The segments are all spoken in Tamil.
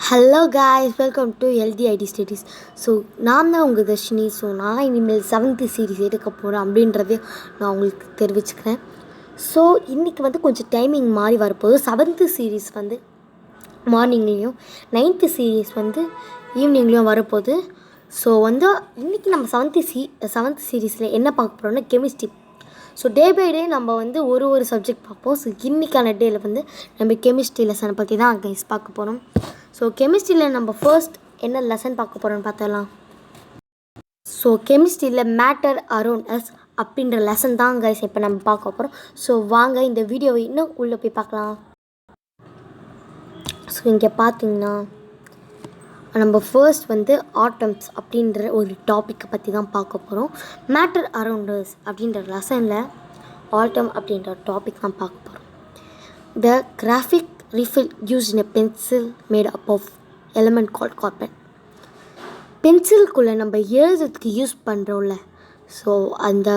Hello guys, welcome to LDID studies. So நான் தான் உங்கள் தர்ஷினி. ஸோ நான் இனிமேல் 7th சீரீஸ் எடுக்க போகிறேன் அப்படின்றதே நான் உங்களுக்கு தெரிவிச்சுக்கிறேன். ஸோ இன்றைக்கி கொஞ்சம் டைமிங் மாறி வரப்போகுது. 7th சீரீஸ் மார்னிங்லேயும் 9th சீரீஸ் ஈவினிங்லேயும் வரப்போகுது. ஸோ இன்றைக்கி நம்ம 7th சீரீஸில் என்ன பார்க்க போகிறோம்னா chemistry. So day by day நம்ம ஒரு சப்ஜெக்ட் பார்ப்போம். ஸோ இன்றைக்கான டேயில் நம்ம கெமிஸ்ட்ரி லெசனை பற்றி தான் கைஸ் பார்க்க போகிறோம். ஸோ கெமிஸ்ட்ரியில் நம்ம ஃபர்ஸ்ட் என்ன லெசன் பார்க்க போகிறோன்னு பார்த்தலாம். ஸோ கெமிஸ்ட்ரியில் மேட்டர் அரவுண்ட் அஸ் அப்படின்ற லெசன் தான் கைஸ் இப்போ நம்ம பார்க்க போகிறோம். ஸோ வாங்க இந்த வீடியோவை இன்னும் உள்ளே போய் பார்க்கலாம். ஸோ இங்கே பார்த்தீங்கன்னா நம்ம ஃபர்ஸ்ட் ஆட்டம்ஸ் அப்படின்ற ஒரு டாப்பிக்கை பற்றி தான் பார்க்க போகிறோம். மேட்டர் அரவுண்டர்ஸ் அப்படின்ற லெசனில் ஆட்டம் அப்படின்ற டாபிக் தான் பார்க்க போகிறோம். த graphic refill used in a pencil made up of element called carbon. பென்சில்குள்ளே நம்ம எழுதுறதுக்கு யூஸ் பண்ணுறோம்ல, ஸோ அந்த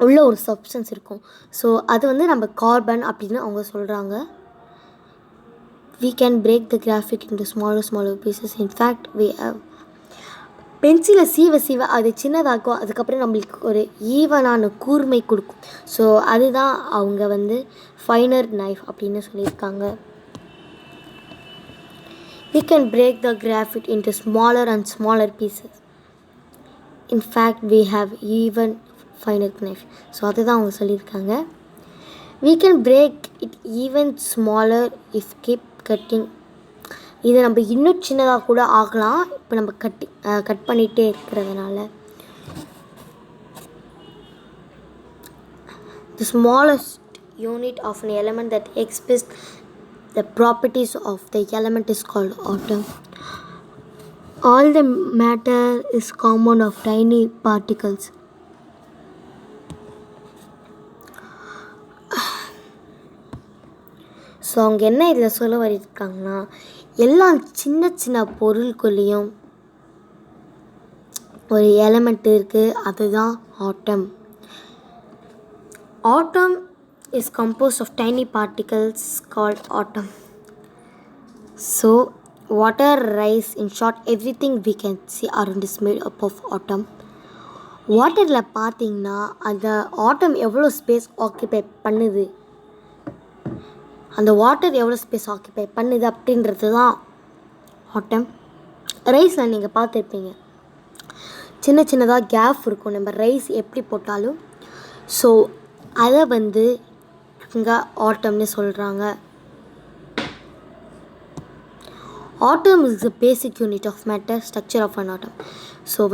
உள்ள ஒரு சப்ஸ்டன்ஸ் இருக்கும். ஸோ அது நம்ம கார்பன் அப்படின்னு அவங்க சொல்கிறாங்க. We can break the graphic into smaller pieces. In fact, we have பென்சிலை சீவ அது சின்னதாக்கும், அதுக்கப்புறம் நம்மளுக்கு ஒரு ஈவனான கூர்மை கொடுக்கும். ஸோ அதுதான் அவங்க ஃபைனர் நைஃப் அப்படின்னு சொல்லியிருக்காங்க. We can break the graphite into smaller pieces. In fact, we have even finer knife. So அதுதான் அவங்க சொல்லியிருக்காங்க. We can break it even smaller if keep cutting. இதை நம்ம இன்னும் சின்னதாக கூட ஆகலாம், இப்போ நம்ம கட் பண்ணிகிட்டே இருக்கிறதுனால. The smallest unit of an element that expresses the properties of the element is called atom. All the matter is compound of tiny particles. So அவங்க என்ன இதில் சொல்ல வரிருக்காங்கன்னா, எல்லா சின்ன பொருளுக்குள்ளேயும் ஒரு எலமெண்ட் இருக்குது, அதுதான் atom. Atom is composed of tiny particles called atom. So water, rice, in short every thing we can see around is made up of atom. வாட்டரில் பார்த்தீங்கன்னா அந்த ஆட்டம் எவ்வளோ ஸ்பேஸ் ஆக்கியபை பண்ணுது, அந்த வாட்டர் எவ்வளோ ஸ்பேஸ் ஆக்கியபை பண்ணுது அப்படின்றது தான் ஆட்டம். ரைஸில் நீங்கள் பார்த்துருப்பீங்க, சின்னதாக கேப் இருக்கும் நம்ம ரைஸ் எப்படி போட்டாலும். ஸோ அதை இங்கே ஆட்டம்னு சொல்கிறாங்க. Atom is the basic unit of matter, structure of an atom. So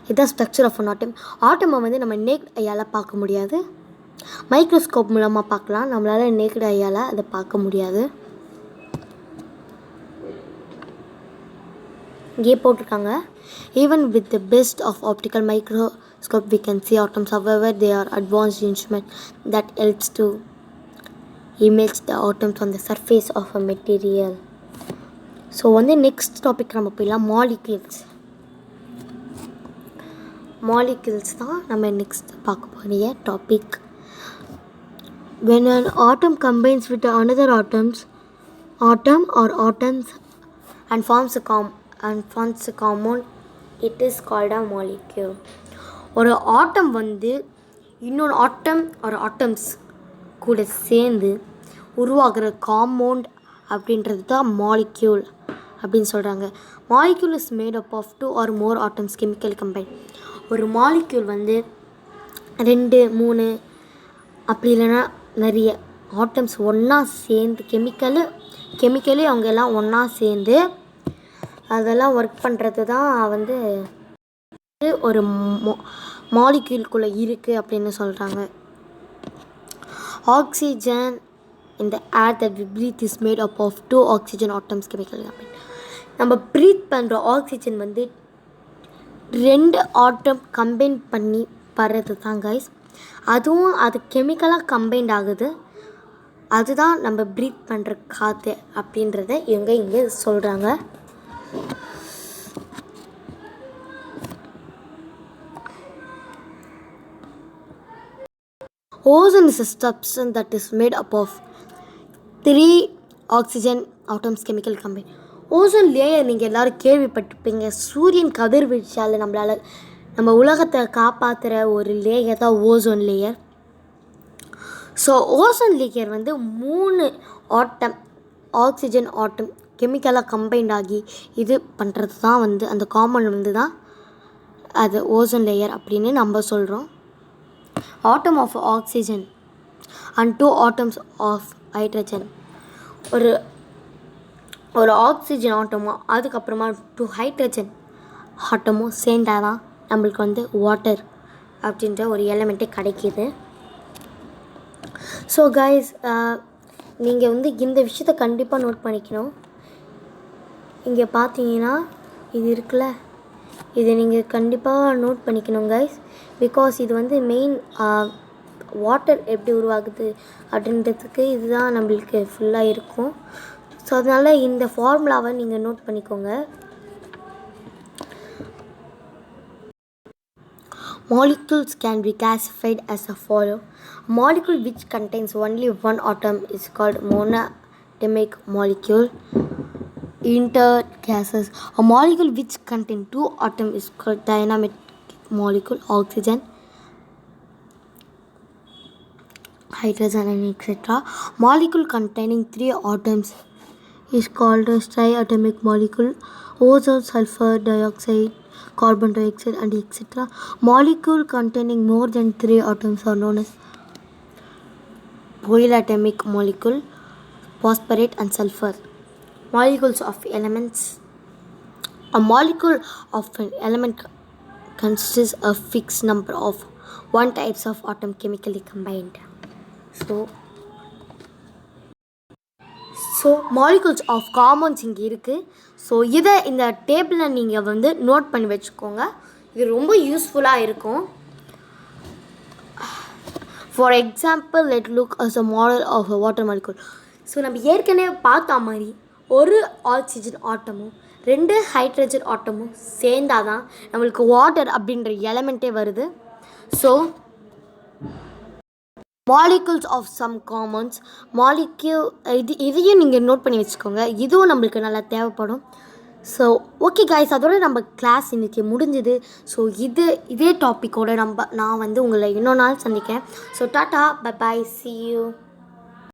இதுதான் ஸ்ட்ரக்சர் ஆஃப் அன் ஆட்டம். ஆட்டமை நம்ம நேக்ட் ஐயால் பார்க்க முடியாது, மைக்ரோஸ்கோப் மூலமாக பார்க்கலாம். நம்மளால் நேக்ட் ஐயால் அதை பார்க்க முடியாது. இங்கே போட்டிருக்காங்க, even with the best of optical microscope we can see atoms. however they are advanced instrument that helps to image the atoms on the surface of a material. So next topic நம்ம போயிடலாம், மாலிக்யூல்ஸ். மாலிக்யூல்ஸ் தான் நம்ம நெக்ஸ்ட் பார்க்க போகிற topic. When an atom combines with another atom or atoms and forms a compound, it is called a molecule. ஒரு ஆட்டம் இன்னொரு ஆட்டம் ஒரு ஆட்டம்ஸ் கூட சேர்ந்து உருவாகிற காம்பவுண்ட் அப்படின்றது தான் மாலிக்யூல் அப்படின்னு சொல்கிறாங்க. Molecule is made up of 2 or more atoms chemically combined. ஒரு மாலிக்யூல் 2, 3 அப்படி இல்லைன்னா நிறைய ஆட்டம்ஸ் ஒன்றா சேர்ந்து கெமிக்கலி அவங்க எல்லாம் ஒன்றா சேர்ந்து அதெல்லாம் ஒர்க் பண்ணுறது தான் ஒரு மாலிக்யூல்குள்ளே இருக்குது அப்படின்னு சொல்கிறாங்க. Oxygen in the air that we breathe is made up of 2 oxygen atoms chemically combined. நம்ம ப்ரீத் பண்ணுற ஆக்சிஜன் 2 ஆட்டம் கம்பைன் பண்ணி படுறது தான் கைஸ். அதுவும் அது கெமிக்கலாக கம்பைண்ட் ஆகுது, அதுதான் நம்ம ப்ரீத் பண்ணுற காற்று அப்படின்றத இங்கே சொல்கிறாங்க. Ozone is a substance that is made up of 3 oxygen atoms chemical combine. Ozone layer நீங்கள் எல்லோரும் கேள்விப்பட்டிருப்பீங்க. சூரியன் கதிர்வீச்சால் நம்ம உலகத்தை காப்பாற்றுற ஒரு லேயர் தான் ozone layer. So ozone layer 3 ஆட்டம் ஆக்சிஜன் ஆட்டம் கெமிக்கலாக கம்பைண்ட் ஆகி இது பண்ணுறது தான் அந்த காம்பவுண்ட் தான் அது ஓசோன் லேயர் அப்படின்னு நம்ம சொல்கிறோம். Atom of oxygen and 2 atoms of hydrogen. ஒரு ஆக்சிஜன் ஆட்டமோ அதுக்கப்புறமா 2 ஹைட்ரஜன் ஆட்டமோ சேர்ந்தால் தான் நம்மளுக்கு வாட்டர் அப்படின்ற ஒரு எலமெண்ட்டே கிடைக்கிது. ஸோ கைஸ், நீங்கள் இந்த விஷயத்தை கண்டிப்பாக நோட் பண்ணிக்கணும். இங்கே பார்த்தீங்கன்னா இது இருக்குல்ல, இதை நீங்கள் கண்டிப்பாக நோட் பண்ணிக்கணும் கைஸ். பிகாஸ் இது மெயின் வாட்டர் எப்படி உருவாகுது அப்படின்றதுக்கு இதுதான் நம்மளுக்கு ஃபுல்லாக இருக்கும். ஸோ அதனால் இந்த ஃபார்முலாவை நீங்கள் நோட் பண்ணிக்கோங்க. Molecules can be classified as follow. A molecule which contains only one atom is called monatomic molecule. Intergases. A molecule which contains 2 atoms is called dynamic molecule. Oxygen, hydrogen and etc. Molecule containing 3 atoms is called a triatomic molecule. Ozone, sulfur dioxide, carbon dioxide and etc. Molecule containing more than 3 atoms are known as polyatomic molecule. Phosphorate and sulfur. Molecules of elements. A molecule of an element consists of a fixed number of 1 types of atom chemically combined. So molecules of compounds இங்கே இருக்குது. ஸோ இதை இந்த டேபிளில் நீங்கள் நோட் பண்ணி வச்சுக்கோங்க. இது ரொம்ப யூஸ்ஃபுல்லாக இருக்கும். For example, let look as a model of a water molecule. So நம்ம ஏற்கனவே பார்த்த மாதிரி ஒரு ஆக்சிஜன் ஆட்டமும் 2 ஹைட்ரஜன் ஆட்டமும் சேர்ந்தால் தான் நம்மளுக்கு வாட்டர் அப்படின்ற எலமெண்ட்டே வருது. So molecules of some compounds இதையும் நீங்கள் நோட் பண்ணி வச்சுக்கோங்க. இதுவும் நம்மளுக்கு நல்லா தேவைப்படும். ஸோ ஓகே கைஸ், அதோட நம்ம கிளாஸ் இன்றைக்கி முடிஞ்சுது. ஸோ இதே டாப்பிக்கோடு நான் உங்களை இன்னொரு நாள் சந்திக்கிறேன். So tata, bye bye, see you.